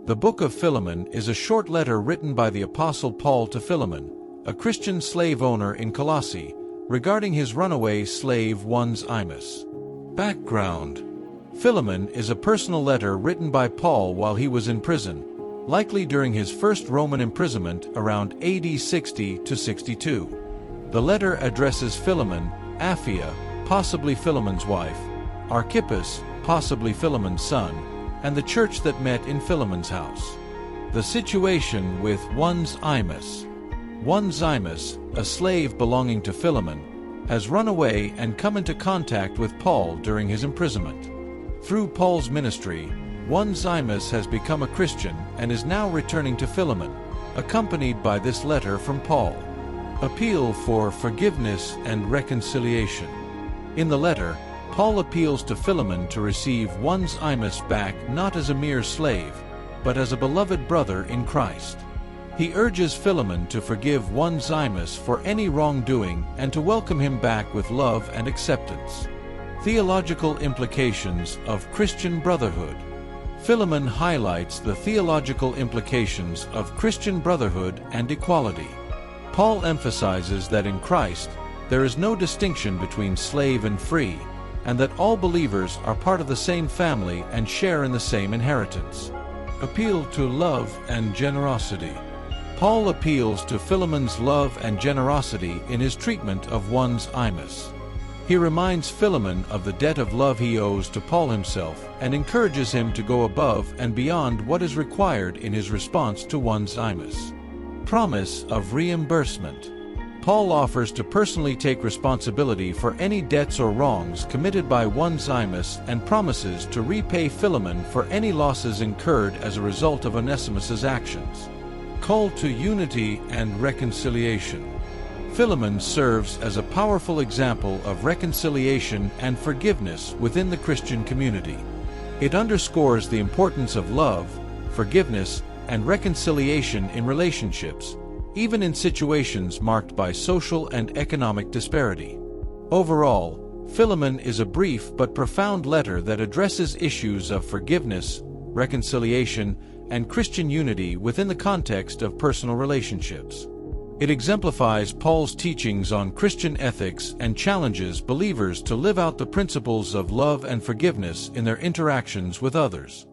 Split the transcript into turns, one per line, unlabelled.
The Book of Philemon is a short letter written by the Apostle Paul to Philemon, a Christian slave owner in Colossae, regarding his runaway slave Onesimus. Background: Philemon is a personal letter written by Paul while he was in prison, likely during his first Roman imprisonment around AD 60 to 62. The letter addresses Philemon, Apphia, possibly Philemon's wife, Archippus, possibly Philemon's son, and the church that met in Philemon's house. The situation with Onesimus. Onesimus, a slave belonging to Philemon, has run away and come into contact with Paul during his imprisonment. Through Paul's ministry, Onesimus has become a Christian and is now returning to Philemon, accompanied by this letter from Paul. Appeal for forgiveness and reconciliation. In the letter, Paul appeals to Philemon to receive Onesimus back not as a mere slave, but as a beloved brother in Christ. He urges Philemon to forgive Onesimus for any wrongdoing and to welcome him back with love and acceptance. Theological implications of Christian brotherhood. Philemon highlights the theological implications of Christian brotherhood and equality. Paul emphasizes that in Christ, there is no distinction between slave and free, and that all believers are part of the same family and share in the same inheritance. Appeal to love and generosity. Paul appeals to Philemon's love and generosity in his treatment of Onesimus. He reminds Philemon of the debt of love he owes to Paul himself and encourages him to go above and beyond what is required in his response to Onesimus. Promise of reimbursement. Paul offers to personally take responsibility for any debts or wrongs committed by Onesimus and promises to repay Philemon for any losses incurred as a result of Onesimus's actions. Call to unity and reconciliation. Philemon serves as a powerful example of reconciliation and forgiveness within the Christian community. It underscores the importance of love, forgiveness, and reconciliation in relationships, even in situations marked by social and economic disparity. Overall, Philemon is a brief but profound letter that addresses issues of forgiveness, reconciliation, and Christian unity within the context of personal relationships. It exemplifies Paul's teachings on Christian ethics and challenges believers to live out the principles of love and forgiveness in their interactions with others.